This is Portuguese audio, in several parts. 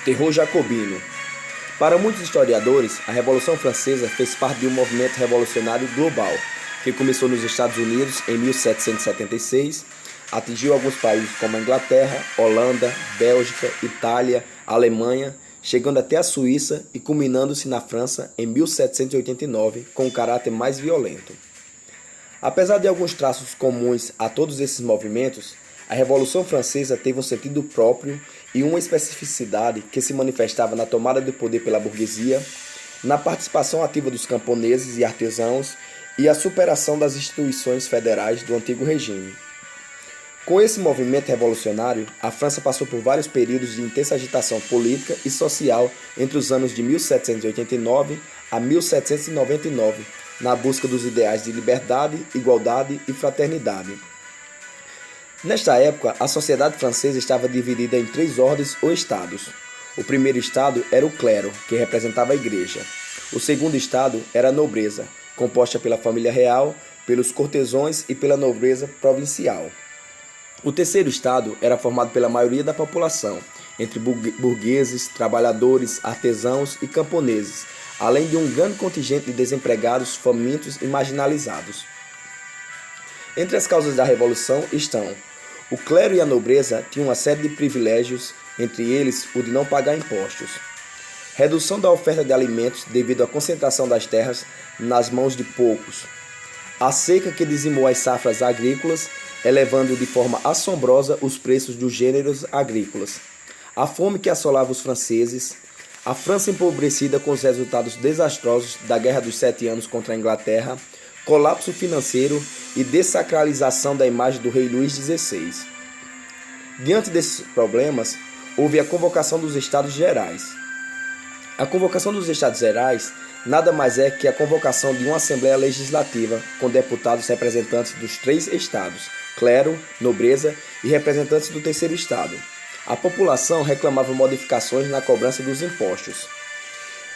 Terror jacobino. Para muitos historiadores, a Revolução Francesa fez parte de um movimento revolucionário global, que começou nos Estados Unidos em 1776, atingiu alguns países como a Inglaterra, Holanda, Bélgica, Itália, Alemanha, chegando até a Suíça e culminando-se na França em 1789, com um caráter mais violento. Apesar de alguns traços comuns a todos esses movimentos, a Revolução Francesa teve um sentido próprio e uma especificidade que se manifestava na tomada do poder pela burguesia, na participação ativa dos camponeses e artesãos e a superação das instituições federais do antigo regime. Com esse movimento revolucionário, a França passou por vários períodos de intensa agitação política e social entre os anos de 1789 a 1799, na busca dos ideais de liberdade, igualdade e fraternidade. Nesta época, a sociedade francesa estava dividida em três ordens ou estados. O primeiro estado era o clero, que representava a igreja. O segundo estado era a nobreza, composta pela família real, pelos cortesões e pela nobreza provincial. O terceiro estado era formado pela maioria da população, entre burgueses, trabalhadores, artesãos e camponeses, além de um grande contingente de desempregados, famintos e marginalizados. Entre as causas da Revolução estão: o clero e a nobreza tinham uma série de privilégios, entre eles o de não pagar impostos, redução da oferta de alimentos devido à concentração das terras nas mãos de poucos, a seca que dizimou as safras agrícolas, elevando de forma assombrosa os preços dos gêneros agrícolas, a fome que assolava os franceses, a França empobrecida com os resultados desastrosos da Guerra dos 7 Anos contra a Inglaterra, colapso financeiro e dessacralização da imagem do rei Luís XVI. Diante desses problemas, houve a convocação dos Estados Gerais. A convocação dos Estados Gerais nada mais é que a convocação de uma Assembleia Legislativa com deputados representantes dos três estados, clero, nobreza e representantes do terceiro estado. A população reclamava modificações na cobrança dos impostos.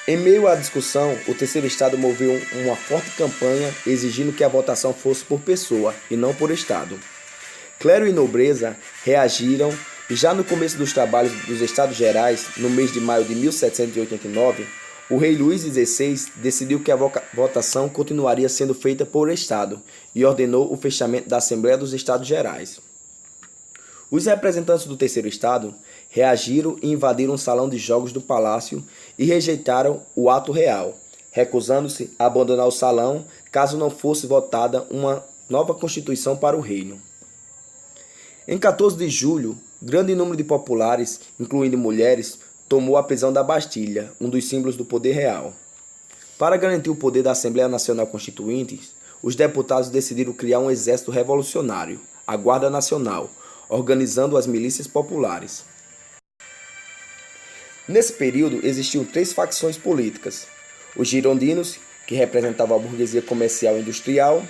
Em meio à discussão, o terceiro estado moveu uma forte campanha exigindo que a votação fosse por pessoa e não por estado. Clero e nobreza reagiram e já no começo dos trabalhos dos Estados Gerais, no mês de maio de 1789, o rei Luís XVI decidiu que a votação continuaria sendo feita por estado e ordenou o fechamento da Assembleia dos Estados Gerais. Os representantes do terceiro estado reagiram e invadiram o salão de jogos do palácio e rejeitaram o ato real, recusando-se a abandonar o salão caso não fosse votada uma nova constituição para o reino. Em 14 de julho, grande número de populares, incluindo mulheres, tomou a prisão da Bastilha, um dos símbolos do poder real. Para garantir o poder da Assembleia Nacional Constituinte, os deputados decidiram criar um exército revolucionário, a Guarda Nacional, organizando as milícias populares. Nesse período existiam três facções políticas: os girondinos, que representavam a burguesia comercial e industrial,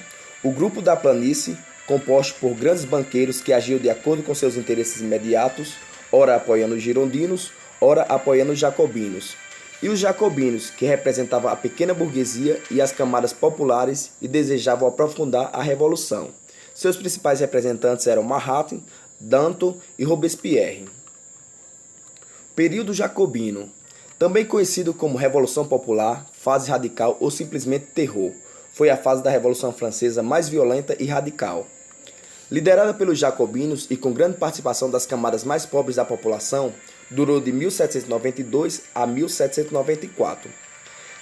o grupo da planície, composto por grandes banqueiros que agiam de acordo com seus interesses imediatos, ora apoiando os girondinos, ora apoiando os jacobinos, e os jacobinos, que representavam a pequena burguesia e as camadas populares e desejavam aprofundar a revolução. Seus principais representantes eram Marat, Danton e Robespierre. Período jacobino, também conhecido como Revolução Popular, fase radical ou simplesmente terror, foi a fase da Revolução Francesa mais violenta e radical. Liderada pelos jacobinos e com grande participação das camadas mais pobres da população, durou de 1792 a 1794.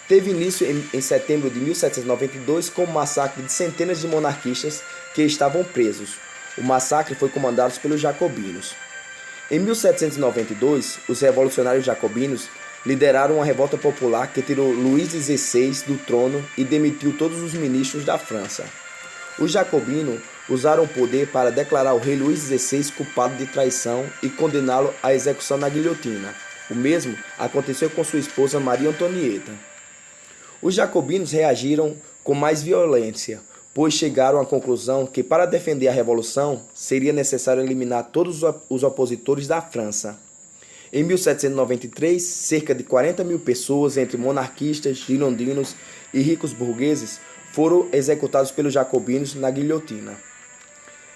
Teve início em setembro de 1792 com o massacre de centenas de monarquistas que estavam presos. O massacre foi comandado pelos jacobinos. Em 1792, os revolucionários jacobinos lideraram uma revolta popular que tirou Luís XVI do trono e demitiu todos os ministros da França. Os jacobinos usaram o poder para declarar o rei Luís XVI culpado de traição e condená-lo à execução na guilhotina. O mesmo aconteceu com sua esposa Maria Antonieta. Os jacobinos reagiram com mais violência, pois chegaram à conclusão que para defender a revolução seria necessário eliminar todos os opositores da França. Em 1793, cerca de 40 mil pessoas, entre monarquistas, girondinos e ricos burgueses, foram executados pelos jacobinos na guilhotina.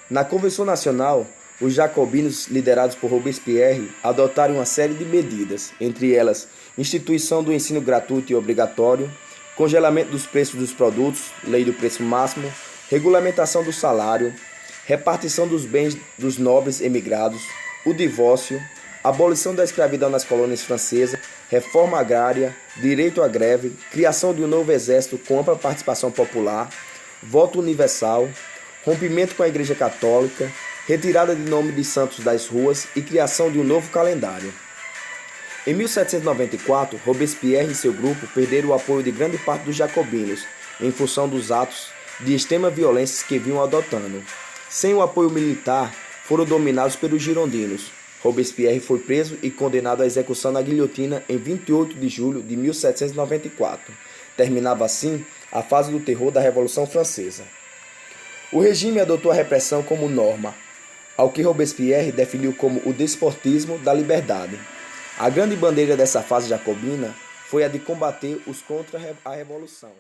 Na Convenção Nacional, os jacobinos, liderados por Robespierre, adotaram uma série de medidas, entre elas instituição do ensino gratuito e obrigatório, congelamento dos preços dos produtos, lei do preço máximo, regulamentação do salário, repartição dos bens dos nobres emigrados, o divórcio, abolição da escravidão nas colônias francesas, reforma agrária, direito à greve, criação de um novo exército com ampla participação popular, voto universal, rompimento com a Igreja Católica, retirada de nome de santos das ruas e criação de um novo calendário. Em 1794, Robespierre e seu grupo perderam o apoio de grande parte dos jacobinos, em função dos atos de extrema violência que vinham adotando. Sem o apoio militar, foram dominados pelos girondinos. Robespierre foi preso e condenado à execução na guilhotina em 28 de julho de 1794. Terminava assim a fase do terror da Revolução Francesa. O regime adotou a repressão como norma, ao que Robespierre definiu como o despotismo da liberdade. A grande bandeira dessa fase jacobina foi a de combater os contra a Revolução.